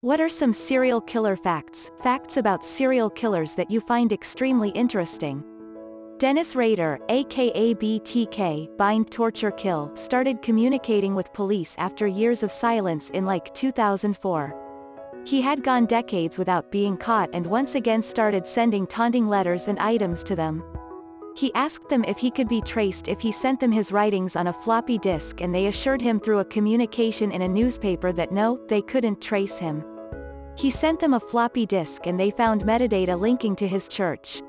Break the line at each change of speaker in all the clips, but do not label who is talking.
What are some serial killer facts? Facts about serial killers that you find extremely interesting. Dennis Rader, aka BTK, Bind Torture Kill, started communicating with police after years of silence in like 2004. He had gone decades without being caught and once again started sending taunting letters and items to them. He asked them if he could be traced if he sent them his writings on a floppy disk, and they assured him through a communication in a newspaper that no, they couldn't trace him. He sent them a floppy disk and they found metadata linking to his church.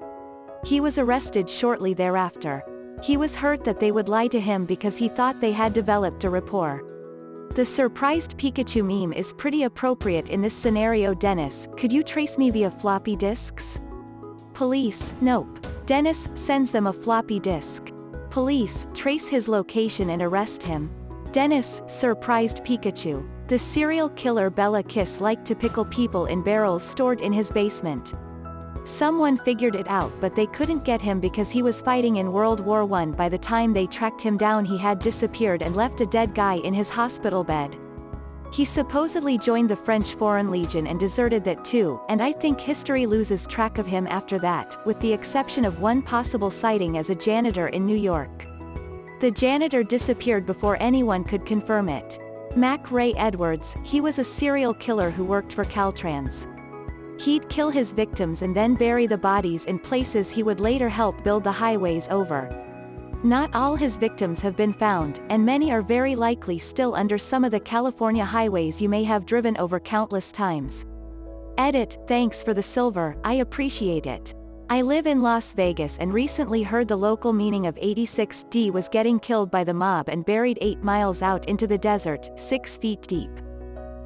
He was arrested shortly thereafter. He was hurt that they would lie to him because he thought they had developed a rapport. The surprised Pikachu meme is pretty appropriate in this scenario. Dennis, could you trace me via floppy disks? Police, nope. Dennis sends them a floppy disk. Police trace his location and arrest him. Dennis, surprised Pikachu. The serial killer Bella Kiss liked to pickle people in barrels stored in his basement. Someone figured it out, but they couldn't get him because he was fighting in World War I. By the time they tracked him down, he had disappeared and left a dead guy in his hospital bed. He supposedly joined the French Foreign Legion and deserted that too, and I think history loses track of him after that, with the exception of one possible sighting as a janitor in New York. The janitor disappeared before anyone could confirm it. Mac Ray Edwards, he was a serial killer who worked for Caltrans. He'd kill his victims and then bury the bodies in places he would later help build the highways over. Not all his victims have been found, and many are very likely still under some of the California highways you may have driven over countless times. Edit, thanks for the silver, I appreciate it. I live in Las Vegas and recently heard the local meaning of 86D was getting killed by the mob and buried 8 miles out into the desert, 6 feet deep.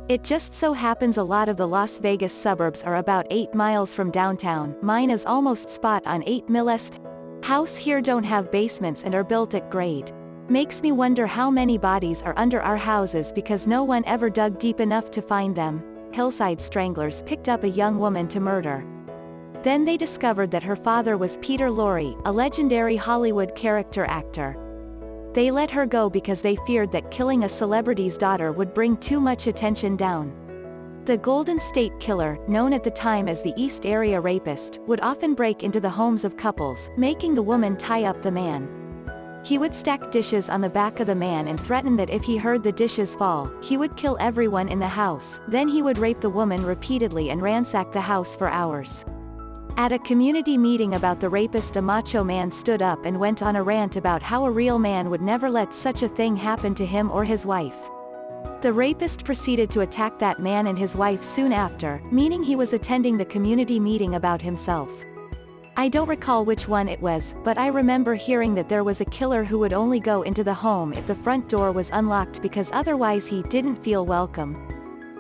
It just so happens a lot of the Las Vegas suburbs are about 8 miles from downtown. Mine is almost spot on 8 miles. House here don't have basements and are built at grade. Makes me wonder how many bodies are under our houses because no one ever dug deep enough to find them. Hillside Stranglers picked up a young woman to murder. Then they discovered that her father was Peter Lorre, a legendary Hollywood character actor. They let her go because they feared that killing a celebrity's daughter would bring too much attention down. The Golden State Killer, known at the time as the East Area Rapist, would often break into the homes of couples, making the woman tie up the man. He would stack dishes on the back of the man and threaten that if he heard the dishes fall, he would kill everyone in the house. Then he would rape the woman repeatedly and ransack the house for hours. At a community meeting about the rapist, a macho man stood up and went on a rant about how a real man would never let such a thing happen to him or his wife. The rapist proceeded to attack that man and his wife soon after, meaning he was attending the community meeting about himself. I don't recall which one it was, but I remember hearing that there was a killer who would only go into the home if the front door was unlocked because otherwise he didn't feel welcome.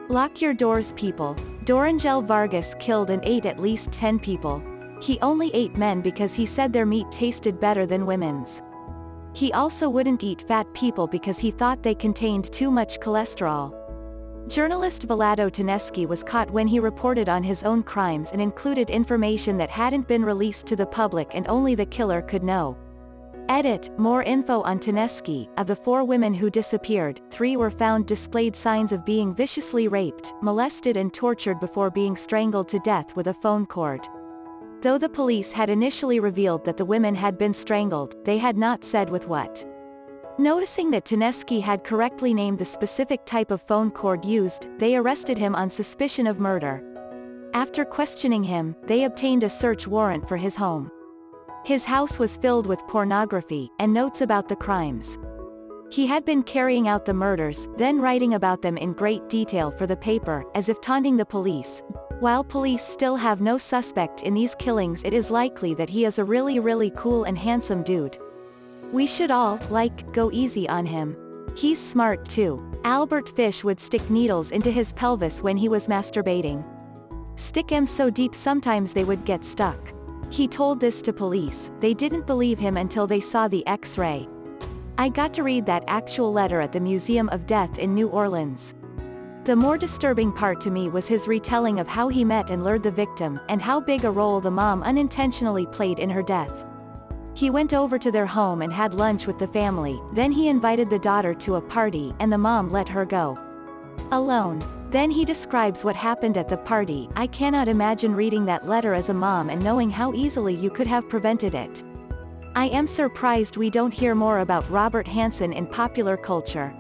Lock your doors, people. Dorangel Vargas killed and ate at least 10 people. He only ate men because he said their meat tasted better than women's. He also wouldn't eat fat people because he thought they contained too much cholesterol. Journalist Vlado Teneski was caught when he reported on his own crimes and included information that hadn't been released to the public and only the killer could know. Edit, more info on Teneski. Of the 4 women who disappeared, 3 were found displayed signs of being viciously raped, molested and tortured before being strangled to death with a phone cord. Though the police had initially revealed that the women had been strangled, they had not said with what. Noticing that Teneski had correctly named the specific type of phone cord used, they arrested him on suspicion of murder. After questioning him, they obtained a search warrant for his home. His house was filled with pornography, and notes about the crimes. He had been carrying out the murders, then writing about them in great detail for the paper, as if taunting the police. While police still have no suspect in these killings, it is likely that he is a really cool and handsome dude. We should all, go easy on him. He's smart too. Albert Fish would stick needles into his pelvis when he was masturbating. Stick 'em so deep sometimes they would get stuck. He told this to police. They didn't believe him until they saw the X-ray. I got to read that actual letter at the Museum of Death in New Orleans. The more disturbing part to me was his retelling of how he met and lured the victim, and how big a role the mom unintentionally played in her death. He went over to their home and had lunch with the family, then he invited the daughter to a party, and the mom let her go alone. Then he describes what happened at the party. "I cannot imagine reading that letter as a mom and knowing how easily you could have prevented it. I am surprised we don't hear more about Robert Hansen in popular culture.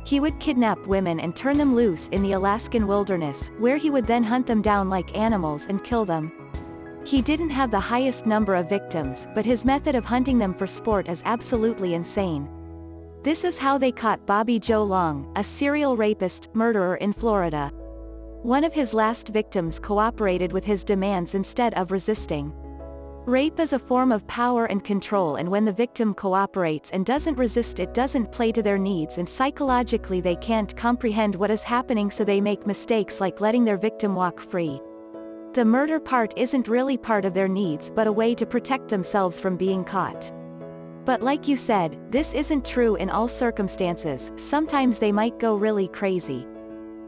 He would kidnap women and turn them loose in the Alaskan wilderness, where he would then hunt them down like animals and kill them. He didn't have the highest number of victims, but his method of hunting them for sport is absolutely insane. This is how they caught Bobby Joe Long, a serial rapist, murderer in Florida. One of his last victims cooperated with his demands instead of resisting. Rape is a form of power and control, and when the victim cooperates and doesn't resist, it doesn't play to their needs, and psychologically they can't comprehend what is happening, so they make mistakes like letting their victim walk free. The murder part isn't really part of their needs but a way to protect themselves from being caught. But like you said, this isn't true in all circumstances. Sometimes they might go really crazy.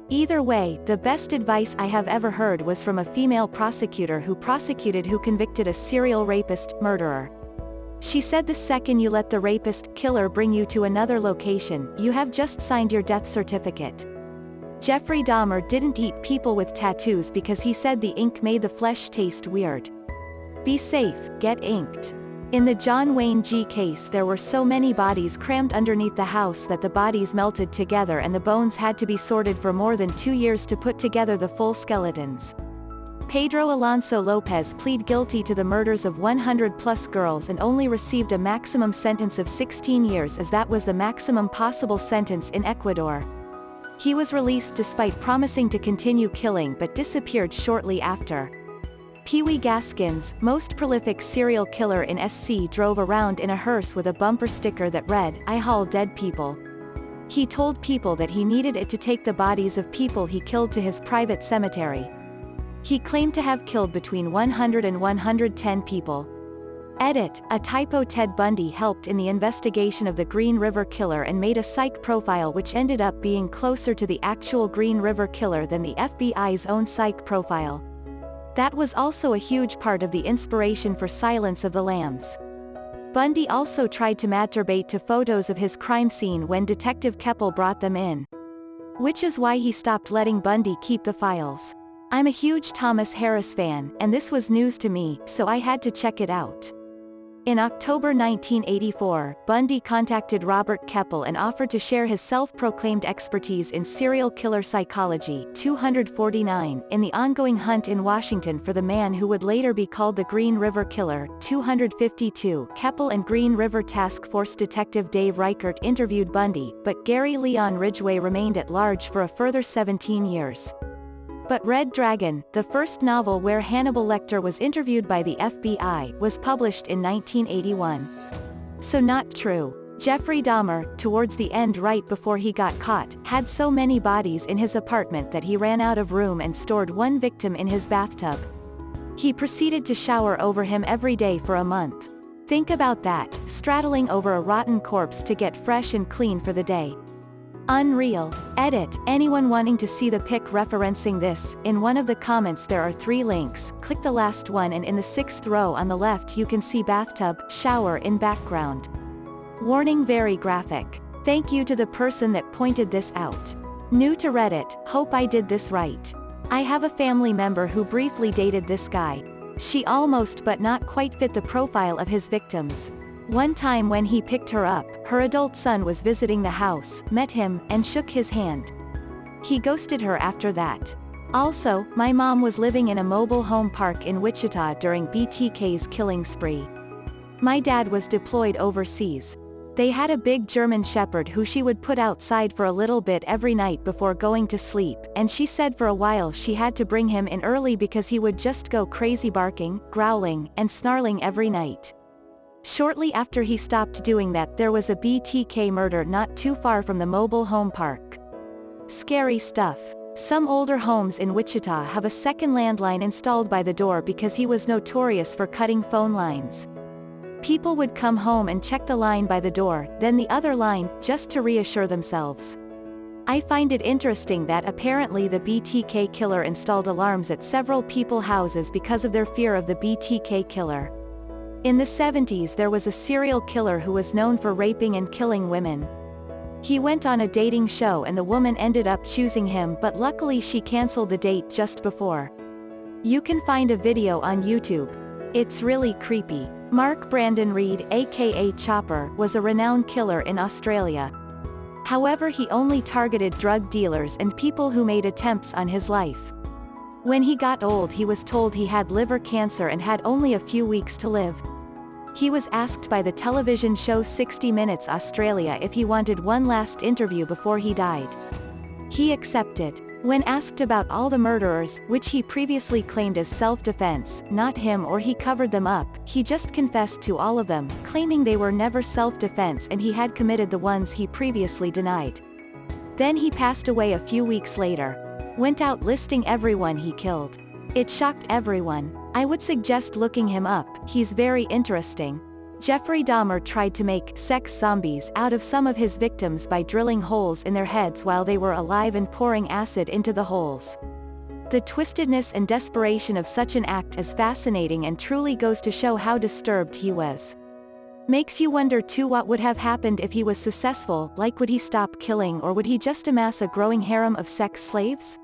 Either way, the best advice I have ever heard was from a female prosecutor who convicted a serial rapist, murderer. She said, "The second you let the rapist, killer bring you to another location, you have just signed your death certificate." Jeffrey Dahmer didn't eat people with tattoos because he said the ink made the flesh taste weird. Be safe, get inked. In the John Wayne G. case, there were so many bodies crammed underneath the house that the bodies melted together and the bones had to be sorted for more than 2 years to put together the full skeletons. Pedro Alonso Lopez pleaded guilty to the murders of 100-plus girls and only received a maximum sentence of 16 years, as that was the maximum possible sentence in Ecuador. He was released despite promising to continue killing but disappeared shortly after. Pee Wee Gaskins, most prolific serial killer in SC, drove around in a hearse with a bumper sticker that read, "I haul dead people." He told people that he needed it to take the bodies of people he killed to his private cemetery. He claimed to have killed between 100 and 110 people. Edit, a typo. Ted Bundy helped in the investigation of the Green River Killer and made a psych profile which ended up being closer to the actual Green River Killer than the FBI's own psych profile. That was also a huge part of the inspiration for Silence of the Lambs. Bundy also tried to masturbate to photos of his crime scene when Detective Keppel brought them in. Which is why he stopped letting Bundy keep the files. I'm a huge Thomas Harris fan, and this was news to me, so I had to check it out. In October 1984, Bundy contacted Robert Keppel and offered to share his self-proclaimed expertise in serial killer psychology, 249, in the ongoing hunt in Washington for the man who would later be called the Green River Killer, 252. Keppel and Green River Task Force Detective Dave Reichert interviewed Bundy, but Gary Leon Ridgway remained at large for a further 17 years. But Red Dragon, the first novel where Hannibal Lecter was interviewed by the FBI, was published in 1981. So not true. Jeffrey Dahmer, towards the end right before he got caught, had so many bodies in his apartment that he ran out of room and stored one victim in his bathtub. He proceeded to shower over him every day for a month. Think about that, straddling over a rotten corpse to get fresh and clean for the day. Unreal. Edit, anyone wanting to see the pic referencing this, in one of the comments there are 3 links, click the last one and in the 6th row on the left you can see bathtub, shower in background. Warning, very graphic. Thank you to the person that pointed this out. New to Reddit, hope I did this right. I have a family member who briefly dated this guy. She almost but not quite fit the profile of his victims. One time when he picked her up, her adult son was visiting the house, met him, and shook his hand. He ghosted her after that. Also, my mom was living in a mobile home park in Wichita during BTK's killing spree. My dad was deployed overseas. They had a big German Shepherd who she would put outside for a little bit every night before going to sleep, and she said for a while she had to bring him in early because he would just go crazy, barking, growling, and snarling every night. Shortly after he stopped doing that, there was a BTK murder not too far from the mobile home park. Scary stuff. Some older homes in Wichita have a second landline installed by the door because he was notorious for cutting phone lines. People would come home and check the line by the door, then the other line, just to reassure themselves. I find it interesting that apparently the BTK killer installed alarms at several people's houses because of their fear of the BTK killer. In the 70s there was a serial killer who was known for raping and killing women. He went on a dating show and the woman ended up choosing him, but luckily she cancelled the date just before. You can find a video on YouTube. It's really creepy. Mark Brandon Reed, aka Chopper, was a renowned killer in Australia. However, he only targeted drug dealers and people who made attempts on his life. When he got old, he was told he had liver cancer and had only a few weeks to live. He was asked by the television show 60 Minutes Australia if he wanted one last interview before he died. He accepted. When asked about all the murderers, which he previously claimed as self-defense, not him or he covered them up, he just confessed to all of them, claiming they were never self-defense and he had committed the ones he previously denied. Then he passed away a few weeks later. Went out listing everyone he killed. It shocked everyone. I would suggest looking him up, he's very interesting. Jeffrey Dahmer tried to make sex zombies out of some of his victims by drilling holes in their heads while they were alive and pouring acid into the holes. The twistedness and desperation of such an act is fascinating and truly goes to show how disturbed he was. Makes you wonder too what would have happened if he was successful, like would he stop killing or would he just amass a growing harem of sex slaves?